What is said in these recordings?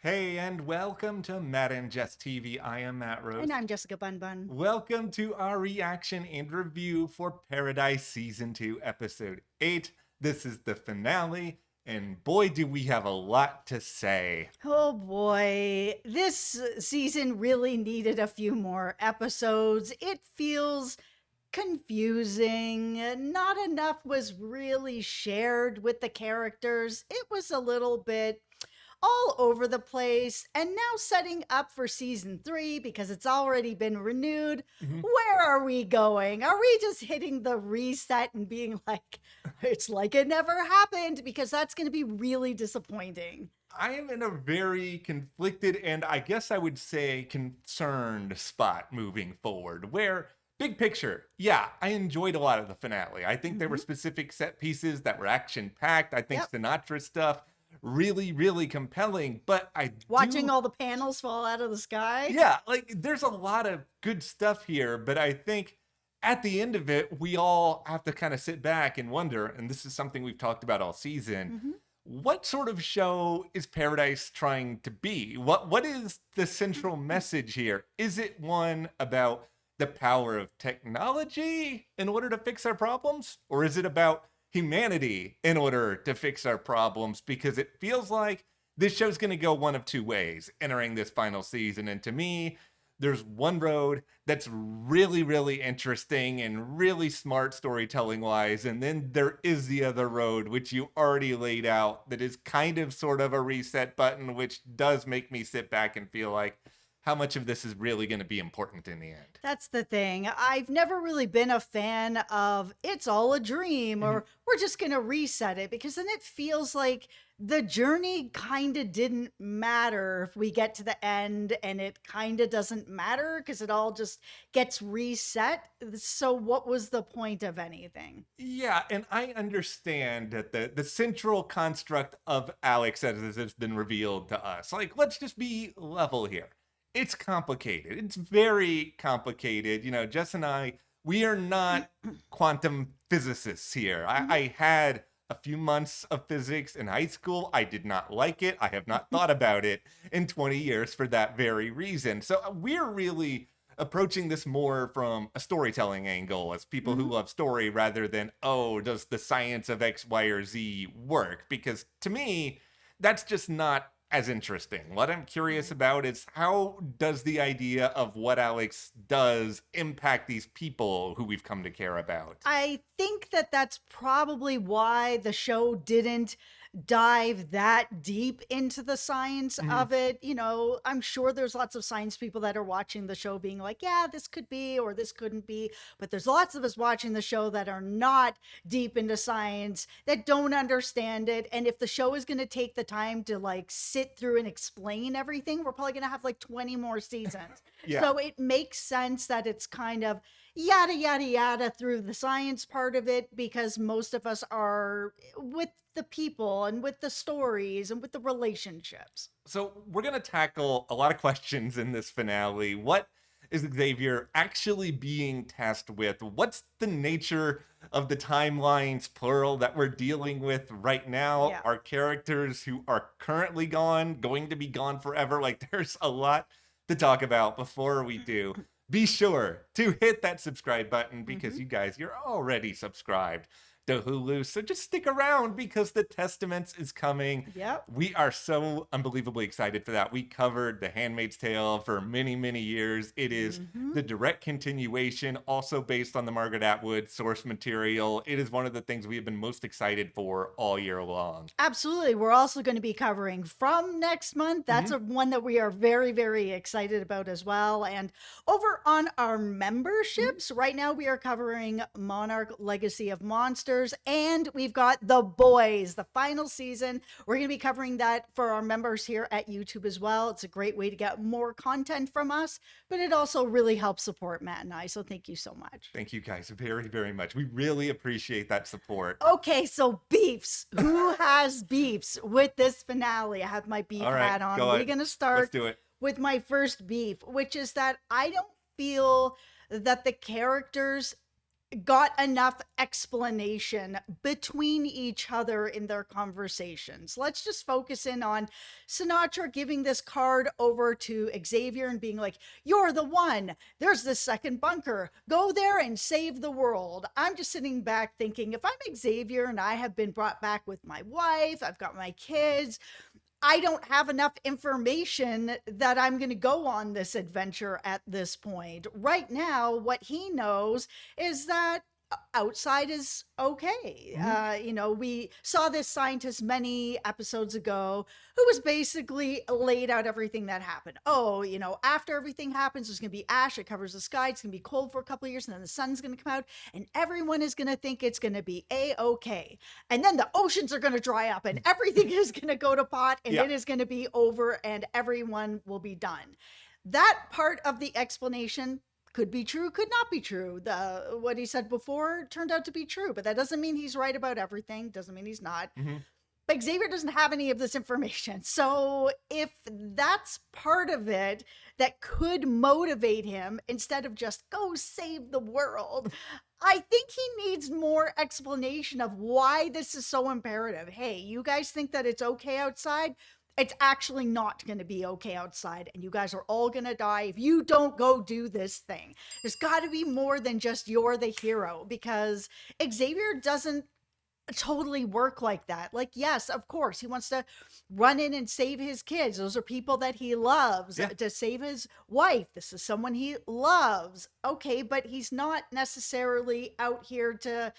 Hey, and welcome to Matt and Jess TV. I am Matt Rose. And I'm Jessica Bun Bun. Welcome to our reaction and review for Paradise Season 2, Episode 8. This is the finale, and boy, do we have a lot to say. Oh boy, this season really needed a few more episodes. It feels confusing. Not enough was really shared with the characters. It was a little bit all over the place. And now setting up for season 3 because it's already been renewed. Mhm. Where are we going? Are we just hitting the reset and being like, it's like it never happened? Because that's going to be really disappointing. I am in a very conflicted and I guess I would say concerned spot moving forward, where big picture, yeah, I enjoyed a lot of the finale. I think there were Mhm. specific set pieces that were action packed. I think Yep. Sinatra stuff really, really compelling, but I Watching do, all the panels fall out of the sky. yeah, like there's a lot of good stuff here, but I think at the end of it, we all have to kind of sit back and wonder, and this is something we've talked about all season. Mhm. What sort of show is Paradise trying to be? What is the central message here? Is it one about the power of technology in order to fix our problems? Or is it about humanity in order to fix our problems? Because it feels like this show's going to go one of two ways entering this final season. And to me, there's one road that's really, really interesting and really smart storytelling wise. And then there is the other road, which you already laid out, that is kind of sort of a reset button, which does make me sit back and feel like how much of this is really going to be important in the end. That's the thing. I've never really been a fan of it's all a dream Mhm. or we're just going to reset it because then it feels like the journey kind of didn't matter if we get to the end and it kind of doesn't matter because it all just gets reset. So, what was the point of anything? Yeah, and I understand that the central construct of Alex as it's been revealed to us. Like, let's just be level here. It's complicated. It's very complicated. You know, Jess and I, we are not quantum physicists here. I had a few months of physics in high school. I did not like it. I have not thought about it in 20 years for that very reason. So we're really approaching this more from a storytelling angle as people who Mhm. love story rather than, oh, does the science of X, Y, or Z work? Because to me, that's just not as interesting. What I'm curious about is how does the idea of what Alex does impact these people who we've come to care about? I think that that's probably why the show didn't dive that deep into the science Mhm. of it. You know, I'm sure there's lots of science people that are watching the show being like, yeah, this could be or this couldn't be. But there's lots of us watching the show that are not deep into science, that don't understand it. And if the show is going to take the time to like sit through and explain everything, we're probably going to have like 20 more seasons. Yeah. So it makes sense that it's kind of yada yada yada through the science part of it because most of us are with the people and with the stories and with the relationships. So we're going to tackle a lot of questions in this finale. What is Xavier actually being tasked with? What's the nature of the timelines, plural, that we're dealing with right now? Yeah. Our characters who are currently gone, going to be gone forever? Like, there's a lot to talk about before we do. Be sure to hit that subscribe button because Mhm. you guys, you're already subscribed to Hulu. So just stick around because the Testaments is coming. Yep. We are so unbelievably excited for that. We covered The Handmaid's Tale for many, many years. It is Mhm. the direct continuation, also based on the Margaret Atwood source material. It is one of the things we have been most excited for all year long. Absolutely. We're also going to be covering From next month. That's Mhm. a one that we are very, very excited about as well. And over on our memberships, right now we are covering Monarch Legacy of Monsters and we've got The Boys, the final season. We're going to be covering that for our members here at YouTube as well. It's a great way to get more content from us, but it also really helps support Matt and I. So thank you so much. Thank you guys very, very much. We really appreciate that support. Okay, so beefs. Who has beefs with this finale? I have my beef All right, hat on. go We're ahead. going to Let's start do it. with my first beef, which is that I don't feel that the characters got enough explanation between each other in their conversations. Let's just focus in on Sinatra giving this card over to Xavier and being like, "You're the one. There's the second bunker. Go there and save the world." I'm just sitting back thinking, if I'm Xavier and I have been brought back with my wife, I've got my kids, I don't have enough information that I'm going to go on this adventure at this point. Right now, what he knows is that outside is okay. We saw this scientist many episodes ago who was basically laid out everything that happened. Oh, after everything happens, there's going to be ash. It covers the sky. It's going to be cold for a couple of years, and then the sun's going to come out, and everyone is going to think it's going to be a-okay. And then the oceans are going to dry up, and everything is going to go to pot, and it is going to be over, and everyone will be done. That part of the explanation could be true, could not be true. What he said before turned out to be true, but that doesn't mean he's right about everything. Doesn't mean he's not. But Xavier doesn't have any of this information. So if that's part of it that could motivate him instead of just go save the world, I think he needs more explanation of why this is so imperative. Hey, you guys think that it's okay outside? It's actually not going to be okay outside, and you guys are all going to die if you don't go do this thing. There's got to be more than just you're the hero, because Xavier doesn't totally work like that. Like, yes, of course, he wants to run in and save his kids. Those are people that he loves. To save his wife, this is someone he loves. Okay, but he's not necessarily out here to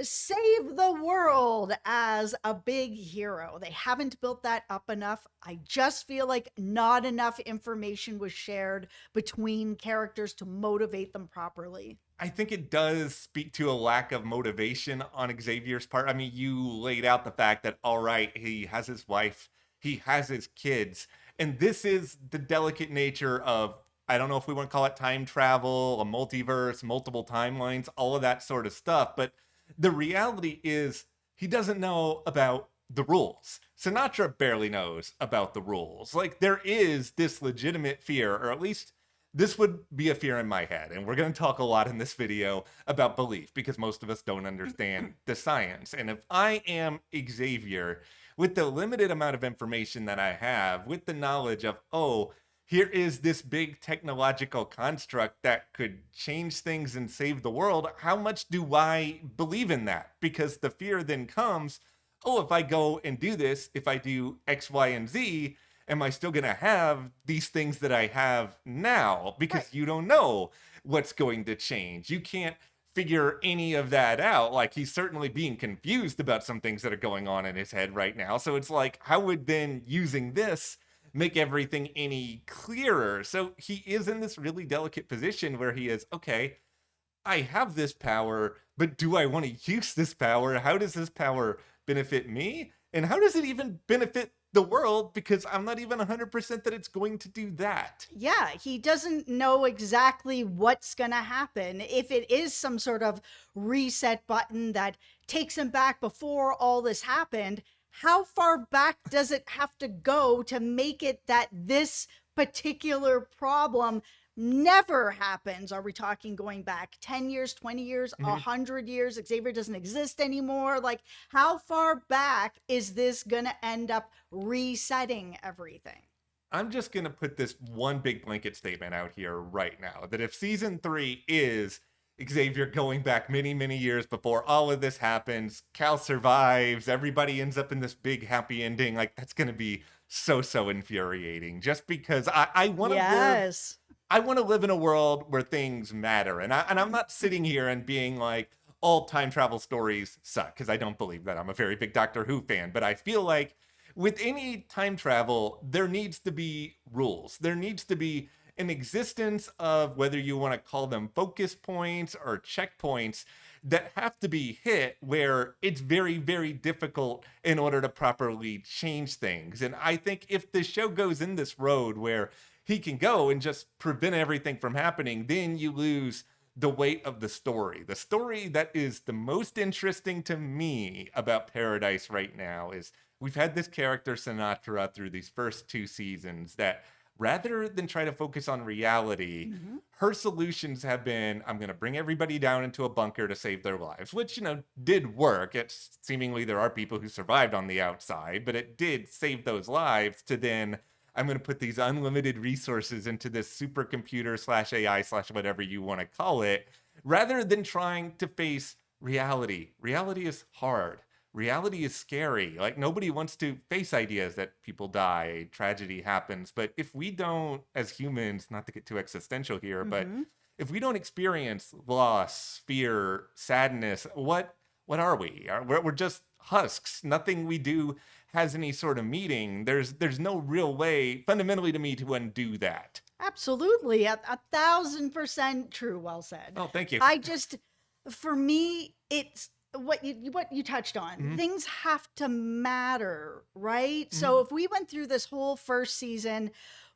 save the world as a big hero. They haven't built that up enough. I just feel like not enough information was shared between characters to motivate them properly. I think it does speak to a lack of motivation on Xavier's part. I mean, you laid out the fact that, all right, he has his wife, he has his kids, and this is the delicate nature of, I don't know if we want to call it time travel, a multiverse, multiple timelines, all of that sort of stuff. But the reality is he doesn't know about the rules. Sinatra barely knows about the rules. Like, there is this legitimate fear, or at least this would be a fear in my head, and we're going to talk a lot in this video about belief, because most of us don't understand the science. And if I am Xavier, with the limited amount of information that I have, with the knowledge of, oh, here is this big technological construct that could change things and save the world, how much do I believe in that? Because the fear then comes, oh, if I go and do this, if I do X, Y, and Z, am I still going to have these things that I have now? Because you don't know what's going to change. You can't figure any of that out. Like, he's certainly being confused about some things that are going on in his head right now. So it's like, how would then using this make everything any clearer? So he is in this really delicate position where he is, okay, I have this power, but do I want to use this power? How does this power benefit me? And how does it even benefit the world? Because I'm not even 100% that it's going to do that. Yeah, he doesn't know exactly what's going to happen. If it is some sort of reset button that takes him back before all this happened, how far back does it have to go to make it that this particular problem never happens? Are we talking going back 10 years, 20 years, 100 years? Xavier doesn't exist anymore. Like, how far back is this going to end up resetting everything? I'm just going to put this one big blanket statement out here right now, that if season 3 is Xavier going back many, many years before all of this happens, Cal survives, everybody ends up in this big happy ending, like, that's going to be so infuriating, just because I want to live. I want to live in a world where things matter. And I'm not sitting here and being like, all time travel stories suck, because I don't believe that. I'm a very big Doctor Who fan. But I feel like with any time travel, there needs to be rules. There needs to be an existence of, whether you want to call them focus points or checkpoints, that have to be hit, where it's very, very difficult in order to properly change things. And I think if the show goes in this road where he can go and just prevent everything from happening, then you lose the weight of the story. The story that is the most interesting to me about Paradise right now is we've had this character Sinatra through these first 2 seasons that rather than try to focus on reality, Mhm. her solutions have been, I'm going to bring everybody down into a bunker to save their lives, which, did work. It's seemingly there are people who survived on the outside, but it did save those lives. To then, I'm going to put these unlimited resources into this supercomputer slash AI slash whatever you want to call it, rather than trying to face reality. Reality is hard. Reality is scary. Like, nobody wants to face ideas that people die, tragedy happens. But if we don't, as humans, not to get too existential here, but Mhm. if we don't experience loss, fear, sadness, what are we? We're just husks. Nothing we do has any sort of meaning. There's no real way, fundamentally to me, to undo that. Absolutely. A 1,000% true. Well said. Oh, thank you. I just, for me, it's what you touched on. Mhm, Things have to matter, right? mhm. So if we went through this whole first season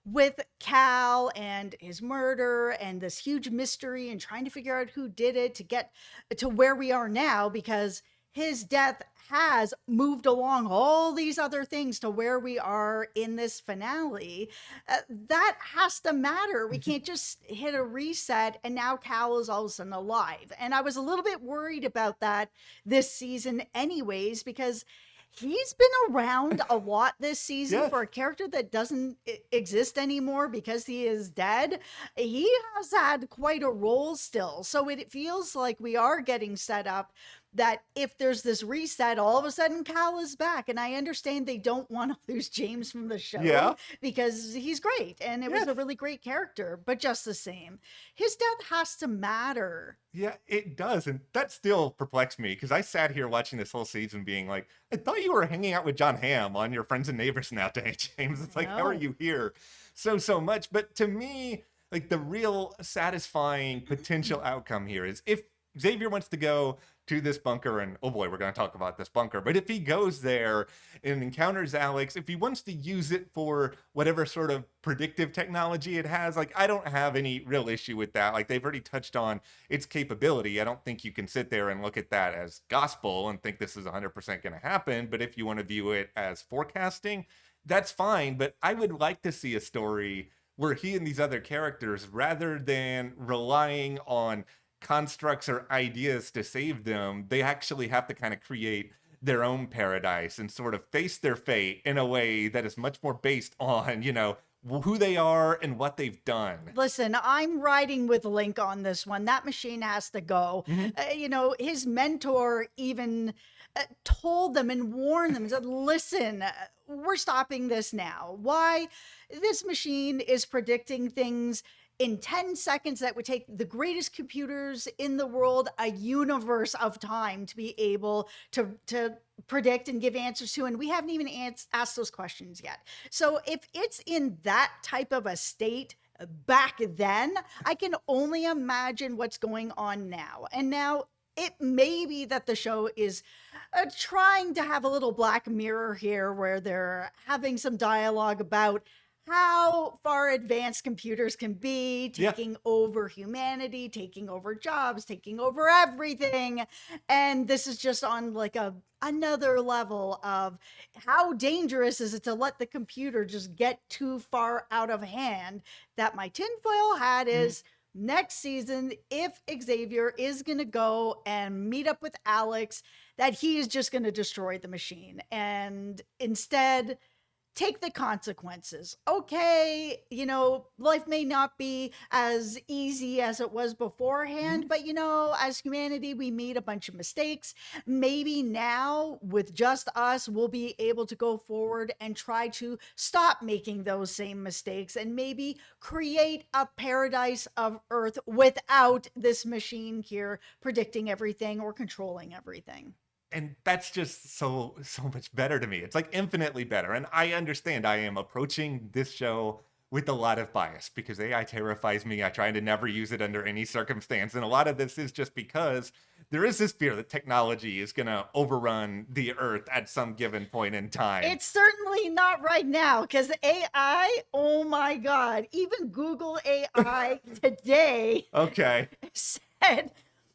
with Cal and his murder and this huge mystery and trying to figure out who did it to get to where we are now, because his death has moved along all these other things to where we are in this finale. That has to matter. We can't just hit a reset and now Cal is all of a sudden alive. And I was a little bit worried about that this season, anyways, because he's been around a lot this season Yeah. for a character that doesn't exist anymore because he is dead. He has had quite a role still. So it feels like we are getting set up that if there's this reset, all of a sudden Cal is back. And I understand they don't want to lose James from the show Yeah. because he's great and it was Yeah. a really great character, but just the same, his death has to matter. Yeah, it does. And that still perplexed me because I sat here watching this whole season being like, I thought you were hanging out with John Hamm on Your Friends and Neighbors nowadays, James. It's I like, how are know. you here so much? But to me, like the real satisfying potential outcome here is if Xavier wants to go to this bunker, and oh boy, we're going to talk about this bunker. But if he goes there and encounters Alex, if he wants to use it for whatever sort of predictive technology it has, like I don't have any real issue with that. Like they've already touched on its capability. I don't think you can sit there and look at that as gospel and think this is 100% going to happen. But if you want to view it as forecasting, that's fine. But I would like to see a story where he and these other characters, rather than relying on constructs or ideas to save them, they actually have to kind of create their own paradise and sort of face their fate in a way that is much more based on, who they are and what they've done. Listen, I'm riding with Link on this one. That machine has to go. Mhm. His mentor even told them and warned them, said, listen, we're stopping this now. Why? This machine is predicting things in 10 seconds that would take the greatest computers in the world a universe of time to be able to predict and give answers to, and we haven't even asked those questions yet. So if it's in that type of a state back then, I can only imagine what's going on now. And now it may be that the show is trying to have a little Black Mirror here where they're having some dialogue about how far advanced computers can be, Yeah. taking over humanity, taking over jobs, taking over everything. And this is just on like another level of how dangerous is it to let the computer just get too far out of hand. That my tinfoil hat is next season, if Xavier is going to go and meet up with Alex, that he is just going to destroy the machine and instead take the consequences. Okay, life may not be as easy as it was beforehand, but as humanity, we made a bunch of mistakes. Maybe now, with just us, we'll be able to go forward and try to stop making those same mistakes and maybe create a paradise of Earth without this machine here predicting everything or controlling everything. And that's just so much better to me. It's like infinitely better. And I understand I am approaching this show with a lot of bias because AI terrifies me. I try to never use it under any circumstance. And a lot of this is just because there is this fear that technology is going to overrun the earth at some given point in time. It's certainly not right now because AI, oh my God, even Google AI today Okay. said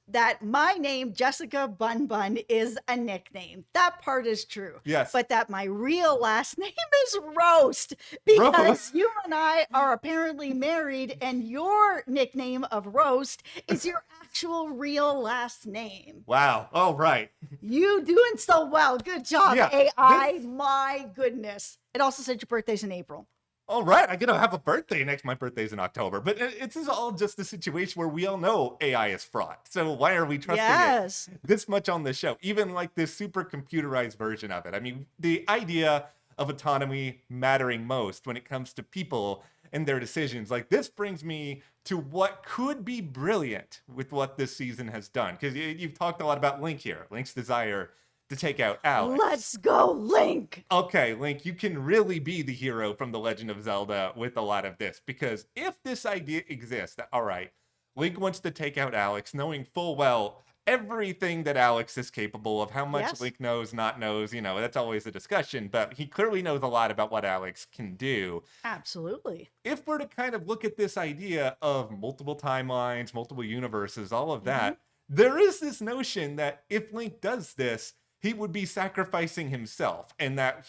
that my name, Jessica Bun Bun, is a nickname. That part is true. Yes. But that my real last name is Roast, Roast. because you and I are apparently married, and your nickname of Roast is your actual real last name. Wow. Oh, right. You doing so well. Good job, Yeah, AI. My goodness. It also said your birthday's in April. All right, I'm gonna have a birthday next. My birthday's in October, but it's all just a situation where we all know AI is fraud. So why are we trusting Yes. it this much on the show? Even like this super computerized version of it. I mean, the idea of autonomy mattering most when it comes to people and their decisions. Like this brings me to what could be brilliant with what this season has done, because you've talked a lot about Link here. Link's desire to take out Alex. Let's go, Link. Okay, Link, you can really be the hero from The Legend of Zelda with a lot of this, because if this idea exists, that, all right, Link wants to take out Alex, knowing full well everything that Alex is capable of, how much Yes. Link knows, not knows, that's always a discussion, but he clearly knows a lot about what Alex can do. Absolutely. If we're to kind of look at this idea of multiple timelines, multiple universes, all of that, there is this notion that if Link does this, he would be sacrificing himself, and that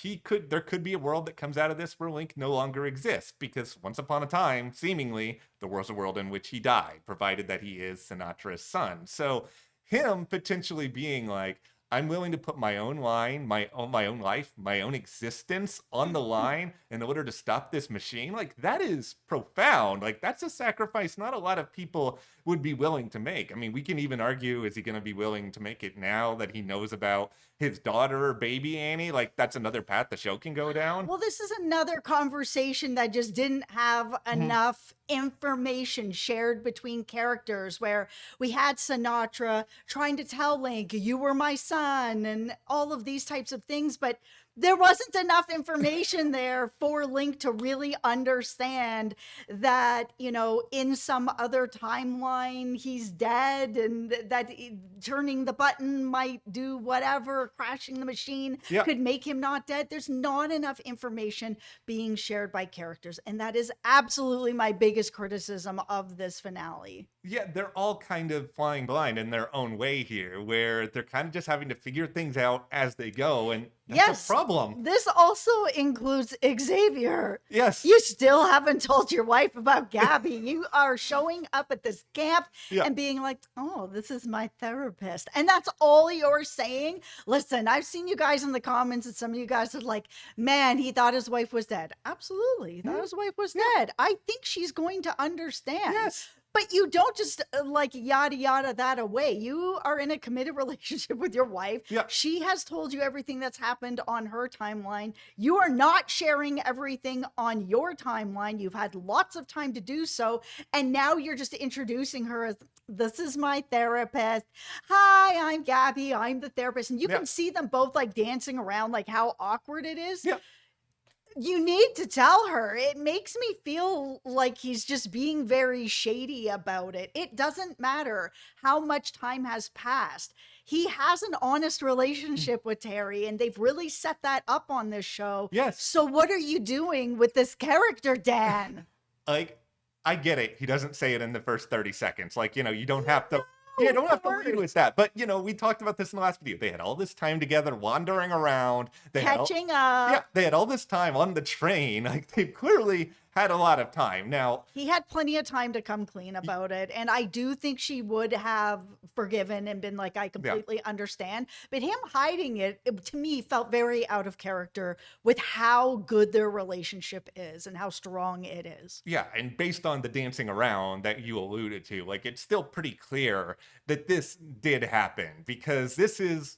there could be a world that comes out of this where Link no longer exists, because once upon a time, seemingly, there was a world in which he died, provided that he is Sinatra's son. So him potentially being like, I'm willing to put my own line, my own life, my own existence on the line in order to stop this machine. Like, that is profound. Like, that's a sacrifice not a lot of people would be willing to make. I mean, we can even argue, is he going to be willing to make it now that he knows about his daughter or baby Annie? Like, that's another path the show can go down. Well, this is another conversation that just didn't have enough information shared between characters, where we had Sinatra trying to tell Link, you were my son, and all of these types of things, but there wasn't enough information there for Link to really understand that, in some other timeline, he's dead, and that turning the button might do whatever, crashing the machine could make him not dead. There's not enough information being shared by characters, and that is absolutely my biggest criticism of this finale. Yeah, they're all kind of flying blind in their own way here, where they're kind of just having to figure things out as they go, and that's a problem. This also includes Xavier. Yes. You still haven't told your wife about Gabby. You are showing up at this camp and being like, oh, this is my therapist. And that's all you're saying? Listen, I've seen you guys in the comments, and some of you guys are like, man, he thought his wife was dead. Absolutely. He thought his wife was dead. I think she's going to understand. Yes. But you don't just yada yada that away. You are in a committed relationship with your wife. Yeah. She has told you everything that's happened on her timeline. You are not sharing everything on your timeline. You've had lots of time to do so. And now you're just introducing her as, this is my therapist. Hi, I'm Gabby. I'm the therapist. And you can see them both dancing around, how awkward it is. Yeah. You need to tell her. It makes me feel like he's just being very shady about it. It doesn't matter how much time has passed. He has an honest relationship with Terry, and they've really set that up on this show. Yes. So what are you doing with this character, Dan? I get it. He doesn't say it in the first 30 seconds. You don't have to. Yeah, don't have to lead with that. But, we talked about this in the last video. They had all this time together wandering around. Catching up. Yeah, they had all this time on the train. They've clearly had a lot of time. Now, he had plenty of time to come clean about it. And I do think she would have forgiven and been like, I completely understand. But him hiding it, to me, felt very out of character with how good their relationship is and how strong it is. Yeah, and based on the dancing around that you alluded to, it's still pretty clear that this did happen, because this is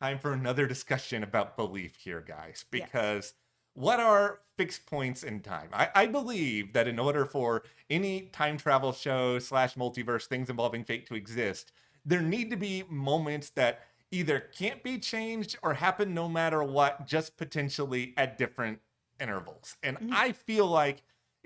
time for another discussion about belief here, guys, because what are fixed points in time? I believe that in order for any time travel show / multiverse things involving fate to exist, there need to be moments that either can't be changed or happen no matter what, just potentially at different intervals. And I feel like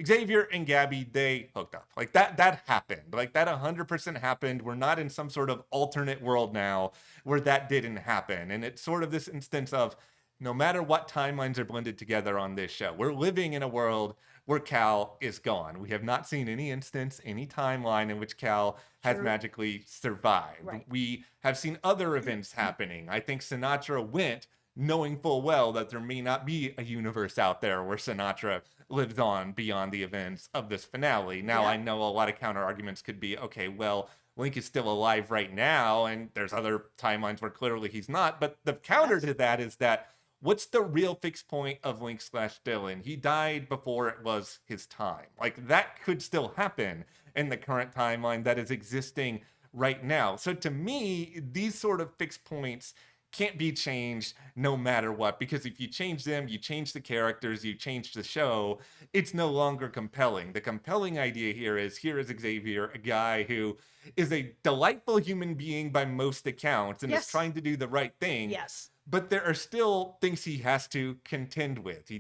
Xavier and Gabby, they hooked up. That happened. That 100% happened. We're not in some sort of alternate world now where that didn't happen. And it's sort of this instance of, no matter what timelines are blended together on this show, we're living in a world where Cal is gone. We have not seen any instance, any timeline in which Cal has True. magically survived. Right. We have seen other events happening. I think Sinatra went knowing full well that there may not be a universe out there where Sinatra lives on beyond the events of this finale. Now, Yeah. I know a lot of counter arguments could be, okay, well, Link is still alive right now, and there's other timelines where clearly he's not. But the counter Yes. to that is that what's the real fixed point of Link slash Dylan? He died before it was his time. Like, that could still happen in the current timeline that is existing right now. So to me, these sort of fixed points can't be changed no matter what, because if you change them, you change the characters, you change the show, it's no longer compelling. The compelling idea here is Xavier, a guy who is a delightful human being by most accounts and is Yes. trying to do the right thing. Yes. But there are still things he has to contend with.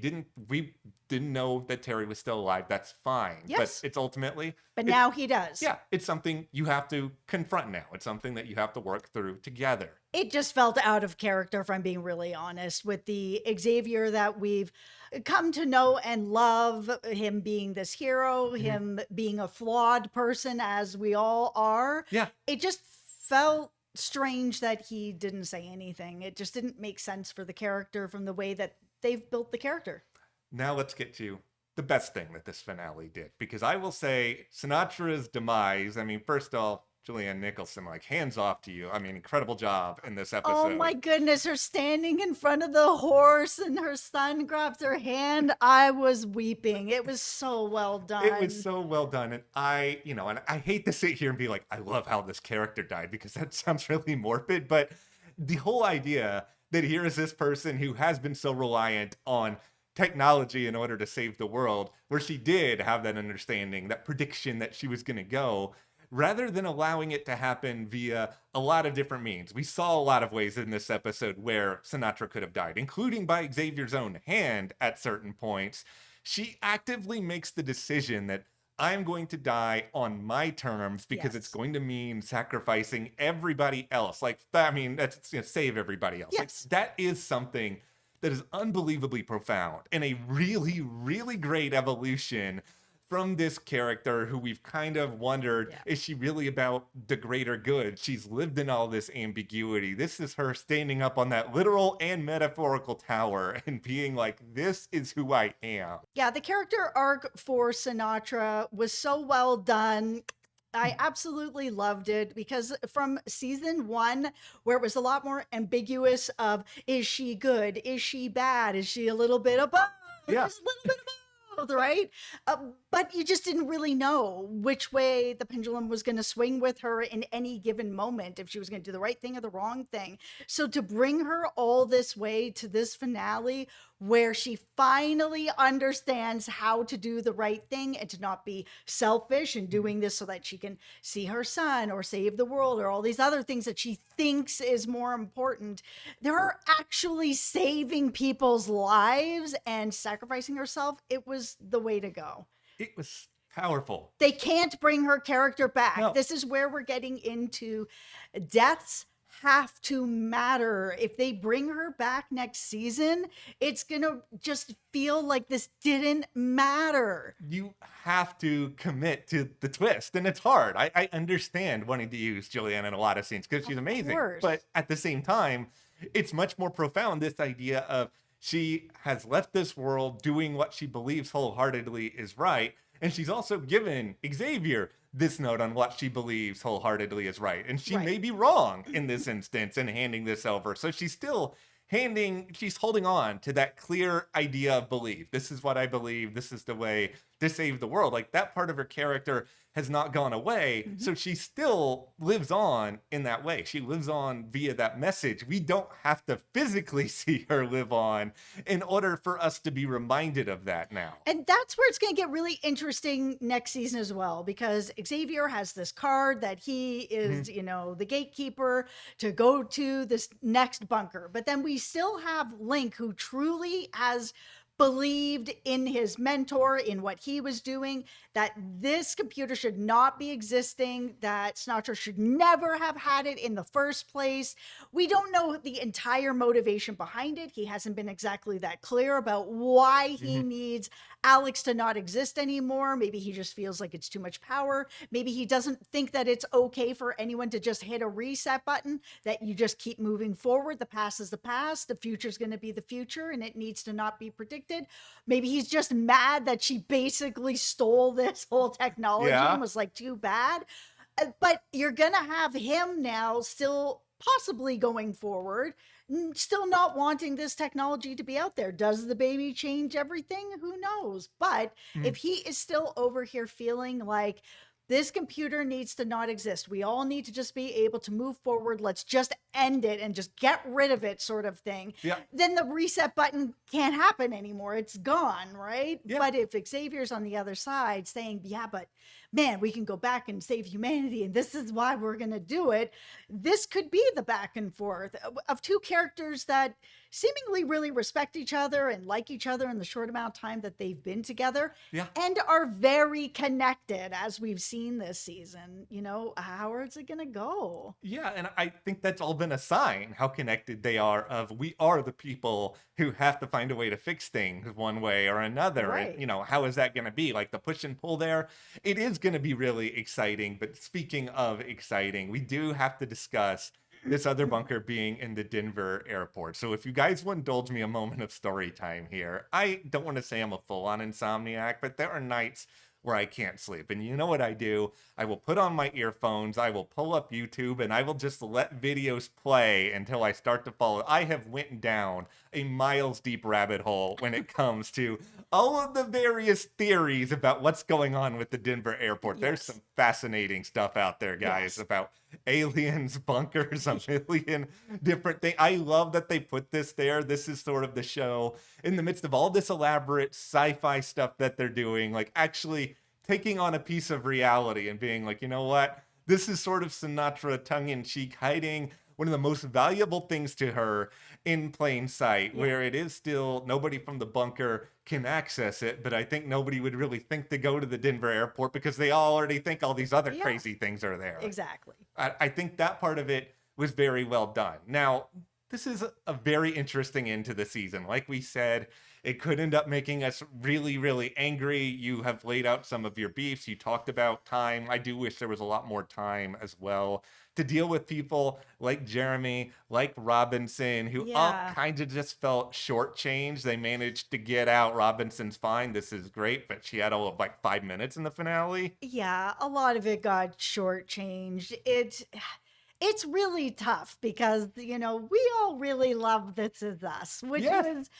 We didn't know that Terry was still alive. That's fine. Yes. But it's ultimately, But now he does. yeah, it's something you have to confront now. It's something that you have to work through together. It just felt out of character, if I'm being really honest, with the Xavier that we've come to know and love, him being this hero, him being a flawed person, as we all are. Yeah. It just felt strange that he didn't say anything. It just didn't make sense for the character from the way that they've built the character. Now let's get to the best thing that this finale did, because I will say Sinatra's demise, I mean, first off, Julianne Nicholson, like, hands off to you. I mean, incredible job in this episode. Oh my goodness, her standing in front of the horse and her son grabs her hand. I was weeping. It was so well done. It was so well done. And and I hate to sit here and be like, I love how this character died, because that sounds really morbid. But the whole idea that here is this person who has been so reliant on technology in order to save the world, where she did have that understanding, that prediction that she was going to go, rather than allowing it to happen via a lot of different means. We saw a lot of ways in this episode where Sinatra could have died, including by Xavier's own hand at certain points. She actively makes the decision that I'm going to die on my terms, because it's going to mean sacrificing everybody else. Like, I mean, that's save everybody else. Yes. Like, that is something that is unbelievably profound and a really, really great evolution from this character who we've kind of wondered, is she really about the greater good? She's lived in all this ambiguity. This is her standing up on that literal and metaphorical tower and being like, this is who I am. Yeah, the character arc for Sinatra was so well done. I absolutely loved it, because from season 1, where it was a lot more ambiguous of, is she good? Is she bad? Is she a little bit of both? Yeah. Just a little bit of both, right? But you just didn't really know which way the pendulum was going to swing with her in any given moment, if she was going to do the right thing or the wrong thing. So to bring her all this way to this finale, where she finally understands how to do the right thing and to not be selfish and doing this so that she can see her son or save the world or all these other things that she thinks is more important. They're actually saving people's lives and sacrificing herself. It was the way to go. It was powerful. They can't bring her character back. No. This is where we're getting into deaths have to matter. If they bring her back next season, it's gonna just feel like this didn't matter. You have to commit to the twist, and it's hard. I understand wanting to use Julianne in a lot of scenes because she's amazing, course. but at the same time, it's much more profound, this idea of she has left this world doing what she believes wholeheartedly is right, and she's also given Xavier this note on what she believes wholeheartedly is right. And she may be wrong in this instance in handing this over. So she's still she's holding on to that clear idea of belief. This is what I believe. This is the way to save the world. Like, that part of her character has not gone away. So she still lives on in that way. She lives on via that message. We don't have to physically see her live on in order for us to be reminded of that now. And that's where it's going to get really interesting next season as well, because Xavier has this card that he is, the gatekeeper to go to this next bunker. But then we still have Link, who truly has believed in his mentor, in what he was doing, that this computer should not be existing, that Sinatra should never have had it in the first place. We don't know the entire motivation behind it. He hasn't been exactly that clear about why he needs Alex to not exist anymore. Maybe he just feels like it's too much power. Maybe he doesn't think that it's okay for anyone to just hit a reset button, that you just keep moving forward. The past is the past. The future is going to be the future and it needs to not be predicted. Maybe he's just mad that she basically stole this whole technology and Yeah. was like, too bad. But you're going to have him now still possibly going forward, still not wanting this technology to be out there. Does the baby change everything? Who knows? But if he is still over here feeling like this computer needs to not exist, we all need to just be able to move forward, let's just end it and just get rid of it, sort of thing, Yeah. then the reset button can't happen anymore. It's gone, right? Yeah. But if Xavier's on the other side saying, yeah, but man, we can go back and save humanity, and this is why we're going to do it, this could be the back and forth of two characters that seemingly really respect each other and like each other in the short amount of time that they've been together, Yeah. and are very connected, as we've seen this season. You know, how is it going to go? Yeah, and I think that's all been a sign how connected they are of we are the people who have to find a way to fix things one way or another. Right. And, how is that going to be? Like the push and pull there, it is going to be really exciting. But speaking of exciting, we do have to discuss this other bunker being in the Denver airport. So if you guys will indulge me a moment of story time here, I don't want to say I'm a full-on insomniac, but there are nights where I can't sleep. And you know what I do? I will put on my earphones, I will pull up YouTube, and I will just let videos play until I start to fall. I have went down a miles deep rabbit hole when it comes to all of the various theories about what's going on with the Denver airport. There's Yes. some fascinating stuff out there, guys, Yes. about aliens, bunkers, a million different things. I love that they put this there. This is sort of the show in the midst of all this elaborate sci-fi stuff that they're doing, like actually taking on a piece of reality and being like, you know what? This is sort of Sinatra tongue-in-cheek hiding one of the most valuable things to her in plain sight, Yeah. where it is still nobody from the bunker can access it, but I think nobody would really think to go to the Denver airport because they already think all these other Yeah. crazy things are there. Exactly. I think that part of it was very well done. Now, this is a very interesting end to the season. Like we said, it could end up making us really, really angry. You have laid out some of your beefs. You talked about time. I do wish there was a lot more time as well to deal with people like Jeremy, like Robinson, who all Yeah. kind of just felt shortchanged. They managed to get out. Robinson's fine. This is great, but she had all of like 5 minutes in the finale. Yeah, a lot of it got shortchanged. It's really tough because we all really love This Is Us, which Yes. was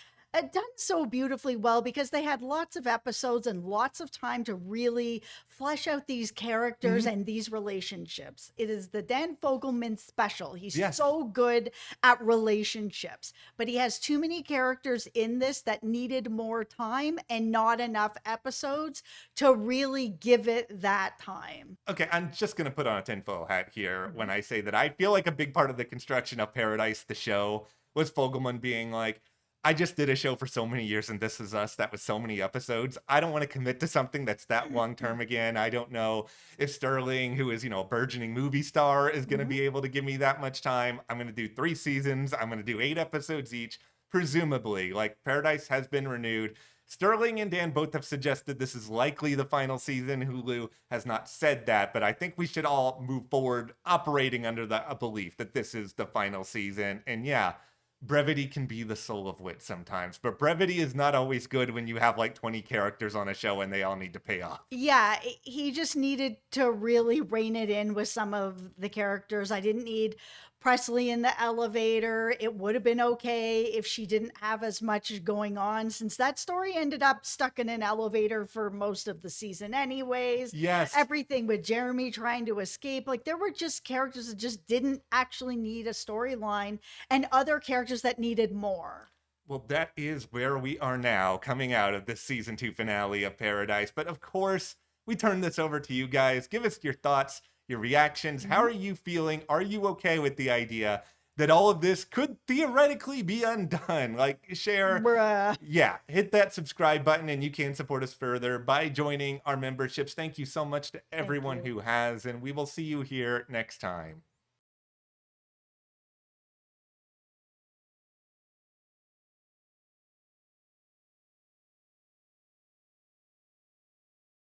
done so beautifully well because they had lots of episodes and lots of time to really flesh out these characters and these relationships. It is the Dan Fogelman special. He's Yes. so good at relationships, but he has too many characters in this that needed more time and not enough episodes to really give it that time. Okay, I'm just gonna put on a tinfoil hat here when I say that I feel like a big part of the construction of Paradise, the show, was Fogelman being like, I just did a show for so many years and This Is Us that was so many episodes. I don't want to commit to something that's that long term again. I don't know if Sterling, who is, a burgeoning movie star, is going to be able to give me that much time. I'm going to do 3 seasons. I'm going to do 8 episodes each, presumably. Like, Paradise has been renewed. Sterling and Dan both have suggested this is likely the final season. Hulu has not said that, but I think we should all move forward operating under a belief that this is the final season. And yeah, brevity can be the soul of wit sometimes, but brevity is not always good when you have like 20 characters on a show and they all need to pay off. Yeah, he just needed to really rein it in with some of the characters. I didn't need Presley in the elevator. It would have been okay if she didn't have as much going on, since that story ended up stuck in an elevator for most of the season anyways. Yes. Everything with Jeremy trying to escape, like there were just characters that just didn't actually need a storyline and other characters that needed more. Well, that is where we are now, coming out of this season 2 finale of Paradise. But of course, we turn this over to you guys. Give us your thoughts, your reactions. How are you feeling? Are you okay with the idea that all of this could theoretically be undone? Like, share. Bruh. Yeah, hit that subscribe button and you can support us further by joining our memberships. Thank you so much to everyone you. who has, and we will see you here next time.